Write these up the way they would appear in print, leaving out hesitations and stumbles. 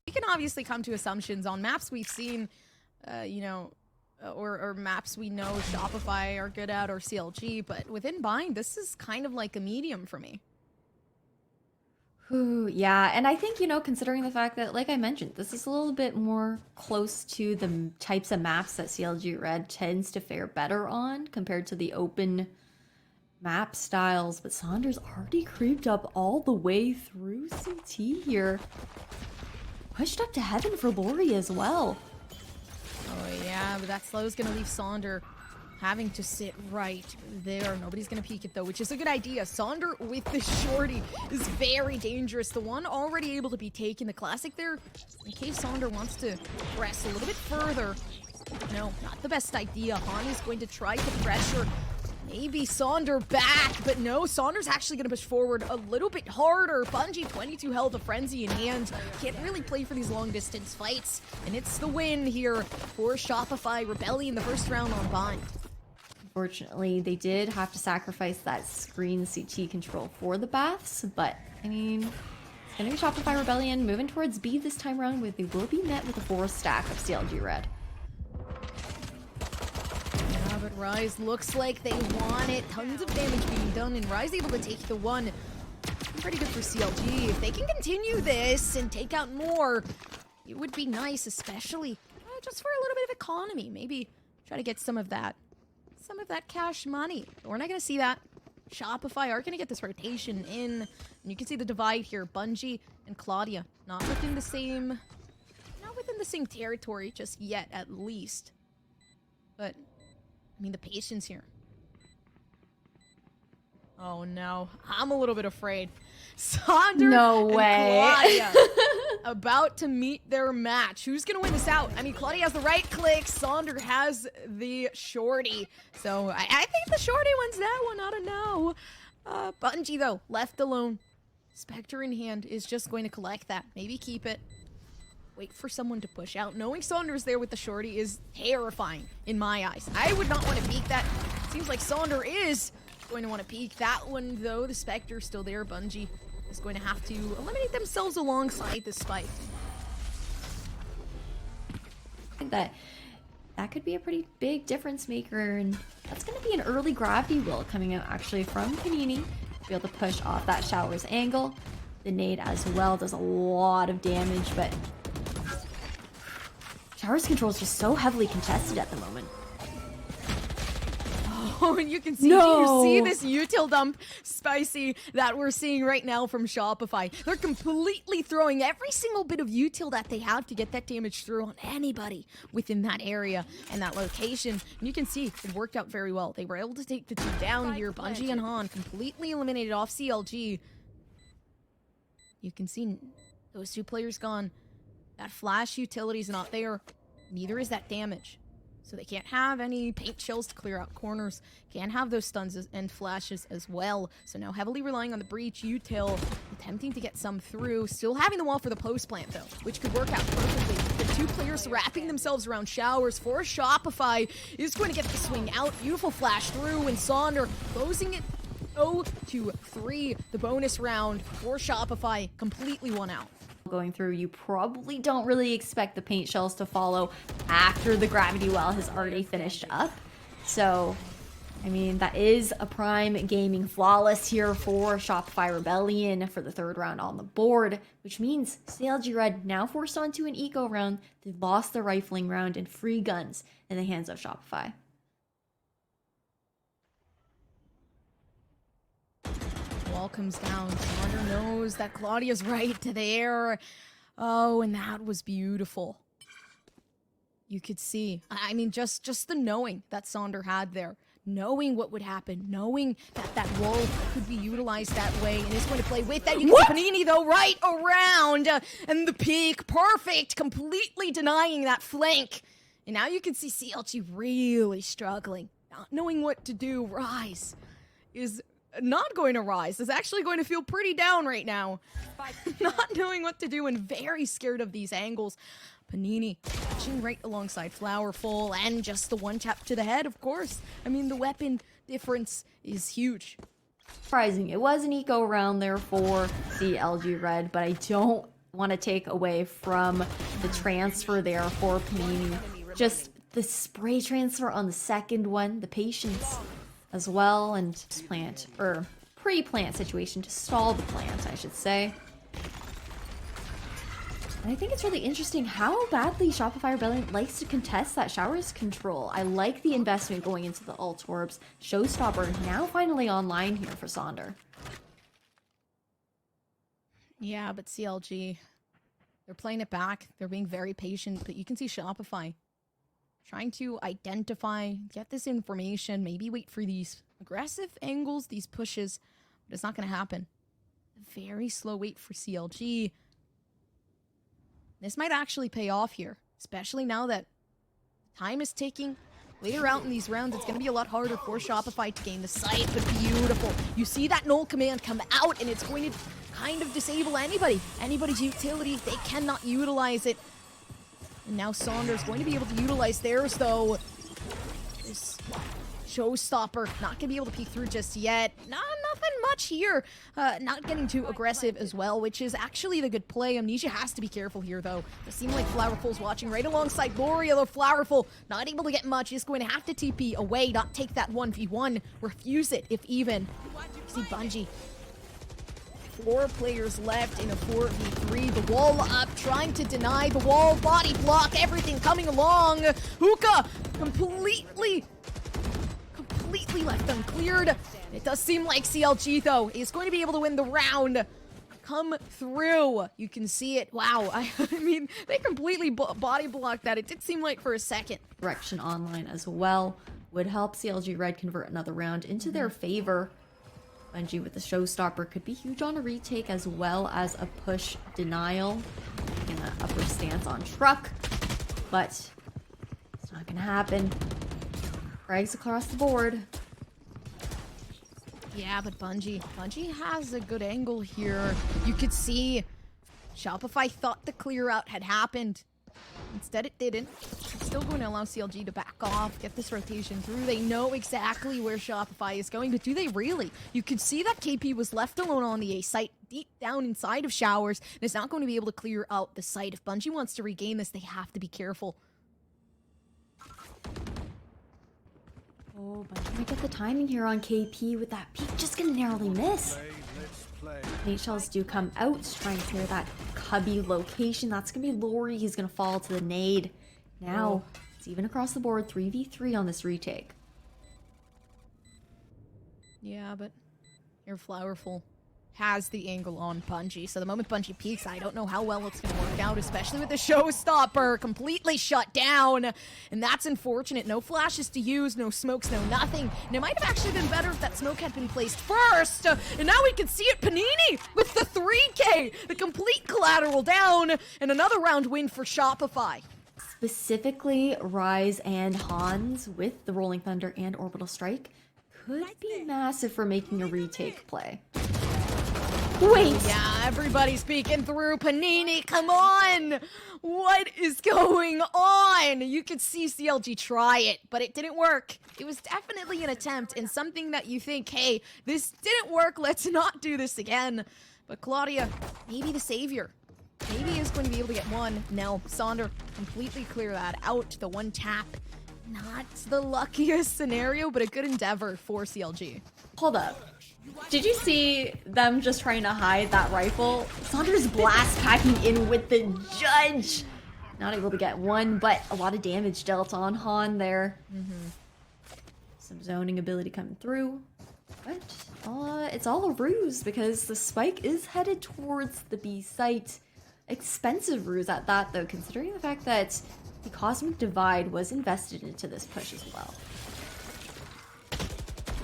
We can obviously come to assumptions on maps we've seen, you know, or maps we know Shopify are good at, or CLG, but within Bind, this is kind of like a medium for me. Ooh, yeah, and I think, you know, considering the fact that, like I mentioned, this is a little bit more close to the types of maps that CLG Red tends to fare better on compared to the open map styles, but Saunders already creeped up all the way through CT here. Pushed up to heaven for Lori as well. Oh yeah, but that slow is going to leave Sonder having to sit right there. Nobody's going to peek it though, which is a good idea. Sonder with the shorty is very dangerous. The one already able to be taken. The classic there, in case Sonder wants to press a little bit further. No, not the best idea. Hani's going to try to pressure. Maybe Sonder back, but no, Sonder's actually going to push forward a little bit harder. Bungie, 22 health, a frenzy in hand. Can't really play for these long-distance fights, and it's the win here for Shopify Rebellion the first round on Bind. Unfortunately, they did have to sacrifice that screen CT control for the Baths, but, I mean, it's going to be Shopify Rebellion moving towards B this time around, where they will be met with a 4 stack of CLG Red. Yeah, but Rise looks like they want it. Tons of damage being done, and Rise able to take the one. Pretty good for CLG. If they can continue this and take out more, it would be nice, especially just for a little bit of economy. Maybe try to get some of that cash money. But we're not going to see that. Shopify are going to get this rotation in. And you can see the divide here. Bungie and Claudia not within the same territory just yet, at least. But I mean, the patience here. Oh no, I'm a little bit afraid. Sonder No way. and Claudia about to meet their match. Who's gonna win this out? I mean, Claudia has the right click. Sonder has the shorty. So I think the shorty wins that one. I don't know. Bungie though, left alone. Spectre in hand is just going to collect that. Maybe keep it. Wait for someone to push out. Knowing Saunders there with the shorty is terrifying in my eyes. I would not want to peek that. Seems like Sonder is going to want to peek that one, though. The Spectre's still there. Bungie is going to have to eliminate themselves alongside this fight. I think that could be a pretty big difference maker, and that's going to be an early gravity will coming out actually from Panini. Be able to push off that Shower's angle. The nade as well does a lot of damage, but Shower's control is just so heavily contested at the moment. Oh, and you can see, No. you see this util dump, Spicy, that we're seeing right now from Shopify. They're completely throwing every single bit of util that they have to get that damage through on anybody within that area and that location. And you can see it worked out very well. They were able to take the two down here. Bungie and Han completely eliminated off CLG. You can see those two players gone. That flash utility's not there. Neither is that damage. So they can't have any paint shells to clear out corners. Can't have those stuns and flashes as well. So now heavily relying on the breach util, attempting to get some through. Still having the wall for the post plant though, which could work out perfectly. The two players wrapping themselves around Showers for Shopify is going to get the swing out. Beautiful flash through, and Sonder closing it 0-3. The bonus round for Shopify completely won out. Going through, you probably don't really expect the paint shells to follow after the gravity well has already finished up. So, I mean, that is a prime gaming flawless here for Shopify Rebellion for the third round on the board, which means CLG Red now forced onto an eco round. They lost the rifling round and free guns in the hands of Shopify. Wall comes down. Sonder knows that Claudia's right there. Oh, and that was beautiful. You could see. I mean, just the knowing that Sonder had there. Knowing what would happen. Knowing that that wall could be utilized that way. And he's going to play with that. You can see Panini, though, right around. And the peak. Perfect. Completely denying that flank. And now you can see CLG really struggling. Not knowing what to do. Rise is not going to rise. Is actually going to feel pretty down right now. Not knowing what to do and very scared of these angles. Panini catching right alongside Flowerful, and just the one tap to the head, of course. I mean, the weapon difference is huge. Surprising. It was an eco round there for CLG Red, but I don't want to take away from the transfer there for Panini. Just the spray transfer on the second one, the patience as well, and plant, or pre-plant situation to stall the plant, I should say. And I think it's really interesting how badly Shopify Rebellion likes to contest that Shower's control. I like the investment going into the ult orbs. Showstopper now finally online here for Sonder. Yeah, but CLG, they're playing it back. They're being very patient, but you can see Shopify trying to identify, get this information, maybe wait for these aggressive angles, these pushes, but it's not going to happen. Very slow wait for CLG. This might actually pay off here, especially now that time is ticking. Later out in these rounds, it's going to be a lot harder for Shopify to gain the site, but beautiful. You see that null command come out, and it's going to kind of disable anybody's utility. They cannot utilize it. And now Saunders going to be able to utilize theirs, though. This Showstopper not going to be able to peek through just yet. Nothing much here. Not getting too aggressive as well, which is actually the good play. Amnesia has to be careful here, though. It seems like Flowerful's watching right alongside Glory, although Flowerful not able to get much. He's going to have to TP away, not take that 1v1. Refuse it, if even. See Bungie. 4 players left in a 4v3. The wall up, trying to deny the wall. Body block, everything coming along. Hookah completely left uncleared. It does seem like CLG, though, is going to be able to win the round. Come through. You can see it. Wow. I mean, they completely body blocked that. It did seem like for a second. Direction online as well would help CLG Red convert another round into their favor. Bungie with the Showstopper could be huge on a retake as well as a push denial. Taking an upper stance on Truck, but it's not going to happen. Frags across the board. Yeah, but Bungie has a good angle here. You could see Shopify thought the clear out had happened. Instead, it didn't. It's still going to allow CLG to back off, get this rotation through. They know exactly where Shopify is going, but do they really? You could see that KP was left alone on the A site, deep down inside of Showers, and is not going to be able to clear out the site. If Bungie wants to regain this, they have to be careful. Oh, Bungie might get the timing here on KP with that peek. Just going to narrowly miss. Nate shells do come out, trying to clear that cubby location. That's going to be Lori. He's going to fall to the nade. Now, it's even across the board, 3v3 on this retake. Yeah, but your Flowerful has the angle on Bungie. So the moment Bungie peeks, I don't know how well it's going to work out, especially with the Showstopper completely shut down. And that's unfortunate. No flashes to use, no smokes, no nothing. And it might have actually been better if that smoke had been placed first. And now we can see it. Panini with the 3K, the complete collateral down, and another round win for Shopify. Specifically, Rise and Hans with the Rolling Thunder and Orbital Strike could be massive for making a retake play. Wait! Yeah, everybody's peeking through. Panini, come on! What is going on? You could see CLG try it, but it didn't work. It was definitely an attempt and something that you think, hey, this didn't work, let's not do this again. But Claudia, maybe the savior. Maybe is going to be able to get one. No, Sonder completely clear that out. The one tap. Not the luckiest scenario, but a good endeavor for CLG. Hold up. Did you see them just trying to hide that rifle? Saunders blast packing in with the judge. Not able to get one, but a lot of damage dealt on Han there. Some zoning ability coming through. But it's all a ruse because the spike is headed towards the B site. Expensive ruse at that, though, considering the fact that the Cosmic Divide was invested into this push as well.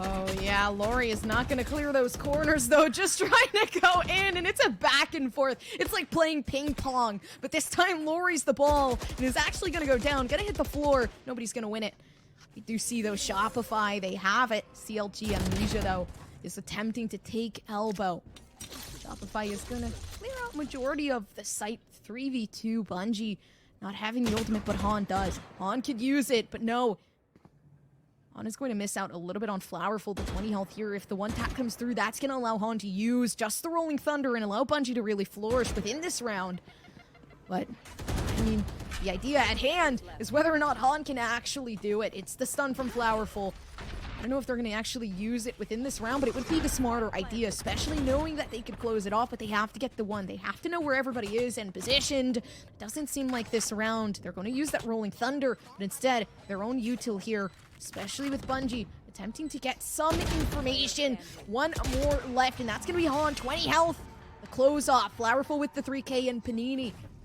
Oh yeah, Lori is not gonna clear those corners though, just trying to go in, and it's a back and forth. It's like playing ping pong, but this time Lori's the ball and is actually gonna go down, gonna hit the floor. Nobody's gonna win it. We do see though Shopify, they have it. CLG Amnesia though is attempting to take elbow. Shopify is gonna clear out majority of the site. 3v2 Bungie not having the ultimate, but Han does. Han could use it, but no. Han is going to miss out a little bit on Flowerful, the 20 health here. If the one tap comes through, that's going to allow Han to use just the Rolling Thunder and allow Bungie to really flourish within this round. But, I mean, the idea at hand is whether or not Han can actually do it. It's the stun from Flowerful. I don't know if they're going to actually use it within this round, but it would be the smarter idea, especially knowing that they could close it off, but they have to get the one. They have to know where everybody is and positioned. It doesn't seem like this round they're going to use that Rolling Thunder, but instead, their own util here, especially with Bungie, attempting to get some information. One more left, and that's going to be Han, 20 health. The close off, Flowerful with the 3K, and Panini